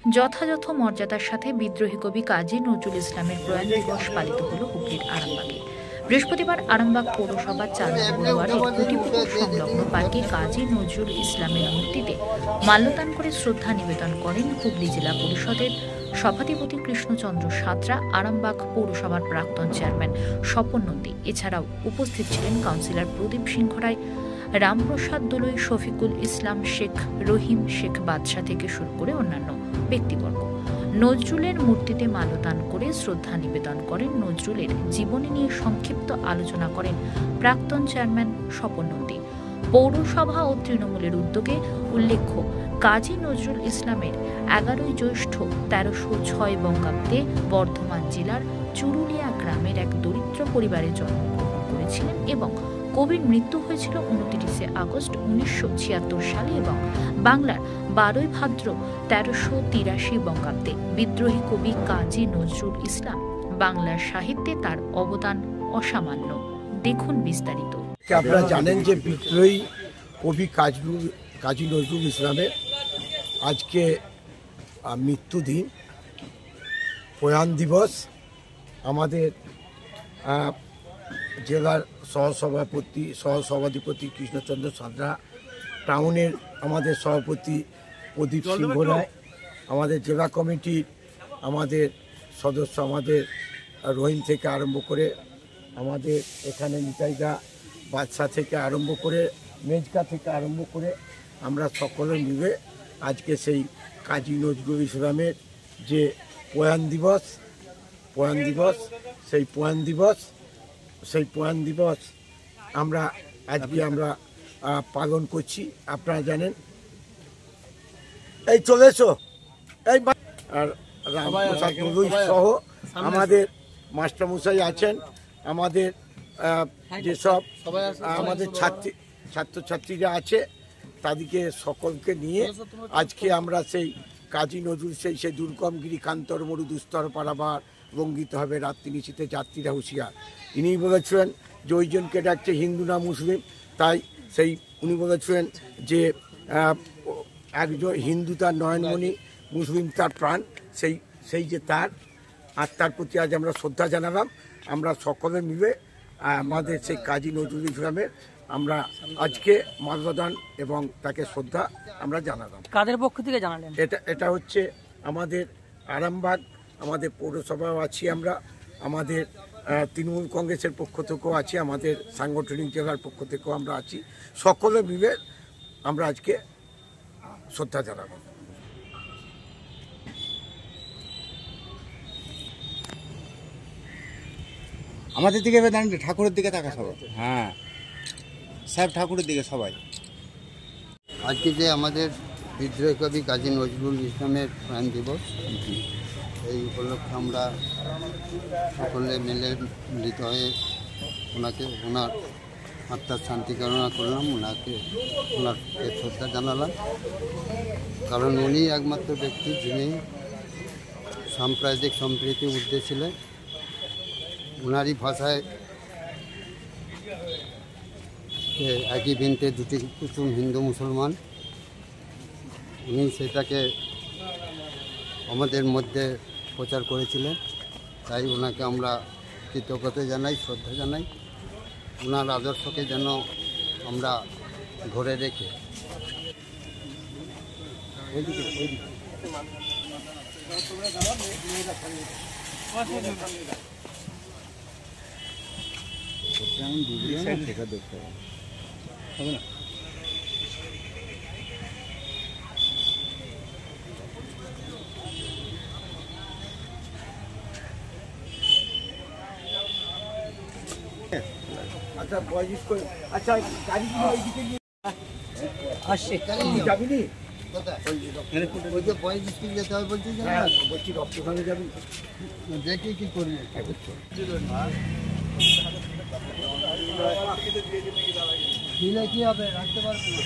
যথাযথ মর্যাদার সাথে বিদ্রোহী কবি কাজী নজরুল ইসলামের প্রয়াণ দিবস পালিত হল হুগলির আরামবাগে। বৃহস্পতিবার আরামবাগ পৌরসভার 4 নম্বর ওয়ার্ডের কুটিপুকুর সংলগ্ন পার্কে কাজী নজরুল ইসলামের মূর্তিতে মাল্যদান করে শ্রদ্ধা নিবেদন করেন হুগলি জেলা পরিষদের সভাধিপতি কৃষ্ণচন্দ্র সাঁতরা, আরামবাগ পৌরসভার প্রাক্তন চেয়ারম্যান স্বপন নন্দী। এছাড়াও উপস্থিত ছিলেন কাউন্সিলর প্রদীপ সিংহ রায়, রামপ্রসাদ দোলই, শফিকুল ইসলাম শেখ, রহিম শেখ বাদশাহ থেকে শুরু করে অন্যান্য ব্যক্তিবর্গ। নজরুলের মূর্তিতে মাল্যদান করে শ্রদ্ধা নিবেদন করেন। নজরুলের জীবনী নিয়ে সংক্ষিপ্ত আলোচনা করেন প্রাক্তন চেয়ারম্যান স্বপন নন্দী। পৌরসভা ও তৃণমূলের উদ্যোগে উল্লেখ্য, কাজী নজরুল ইসলামের 11 জ্যৈষ্ঠ 1306 বঙ্গাব্দে বর্ধমান জেলার চুরুলিয়া গ্রামের এক দরিদ্র পরিবারে জন্মগ্রহণ করেছিলেন এবং কবির মৃত্যু হয়েছিল 29 আগস্ট 1976 সালে এবং বাংলার 12 ভাদ্র 1383 বঙ্গাব্দে। বিদ্রোহী কবি কাজী নজরুল ইসলাম বাংলার সাহিত্যে তার অবদান অসামান্য। দেখুন বিস্তারিত। আপনারা জানেন যে বিদ্রোহী কবি কাজী নজরুল ইসলামের আজকে মৃত্যুদিন, প্রয়াণ দিবস। আমাদের জেলার সহসভাধিপতি কৃষ্ণচন্দ্র সাঁতরা, টাউনের আমাদের সভাপতি প্রদীপ সিংহ রায়, আমাদের জেলা কমিটির আমাদের সদস্য, আমাদের রহিম থেকে আরম্ভ করে আমাদের এখানে নিতাইদা বাদশা থেকে আরম্ভ করে মেজকা থেকে আরম্ভ করে আমরা সকলে মিলে আজকে সেই কাজী নজরুল ইসলামের যে প্রয়াণ দিবস সেই প্রয়াণ দিবস আমরা আজকে পালন করছি। আপনারা জানেন, এই চলে এসো, এই আর রামপ্রসাদ দোলই সহ আমাদের মাস্টারমশাই আছেন, আমাদের যেসব আমাদের ছাত্রছাত্রীরা আছে তাদেরকে সকলকে নিয়ে আজকে আমরা সেই কাজী নজরুল সেই দুর্গমগিরি কান্তর মরু দুস্তর পারাবার রঙ্গিত হবে রাত্রি নিশীতে যাত্রীরা হুঁশিয়ার। ইনি বলেছিলেন যে ওইজনকে ডাকছে হিন্দু না মুসলিম, তাই উনি বলেছিলেন যে একজন হিন্দু তার নয়নমণি, মুসলিম তার প্রাণ, সেই যে তার আত্মার প্রতি আজ আমরা শ্রদ্ধা জানালাম। আমরা সকলে মিলে আমাদের সেই কাজী নজরুল ইসলামের আমরা আজকে মাল্যদান এবং তাকে শ্রদ্ধা আমরা জানালাম। কাদের পক্ষ থেকে জানালেন? এটা হচ্ছে আমাদের আরামবাগ, আমাদের পৌরসভাও আছি আমরা, আমাদের তৃণমূল কংগ্রেসের পক্ষ থেকেও আছি, আমাদের সাংগঠনিক জেলার পক্ষ থেকেও আমরা আছি। সকলে মিলে আমরা আজকে শ্রদ্ধা জানাবো। আমাদের দিকে ঠাকুরের দিকে তাকা সবাই, হ্যাঁ সাহেব ঠাকুরের দিকে সবাই। আজকে যে আমাদের বিদ্রোহী কবি কাজী নজরুল ইসলামের প্রয়াণ দিবস, এই উপলক্ষে আমরা সকলে মিলে মিলিত হয়ে ওনার আত্মার শান্তি কামনা করলাম, ওনাকে শ্রদ্ধা জানালাম। কারণ উনি একমাত্র ব্যক্তি যিনি সাম্প্রদায়িক সম্প্রীতির ঊর্ধ্বে ছিলেন। ওনারই ভাষায় একই বৃন্তে দুটি কুসুম, হিন্দু মুসলমান, উনি সেটাকে আমাদের মধ্যে প্রচার করেছিলেন। তাই ওনাকে আমরা কৃতজ্ঞতা জানাই, শ্রদ্ধা জানাই। ওনার আদর্শকে যেন আমরা ধরে রেখে হবে না। আচ্ছা বয়স করে, আচ্ছা গাড়ি ওইদিকে নিয়ে আসছে, যাবি নি? ওই যে বয়েজ স্কুল যেতে হবে বলছি, বলছি রক্তখানে যাবি, দেখি কি করবি। দিলে কি হবে, রাখতে পারবো না।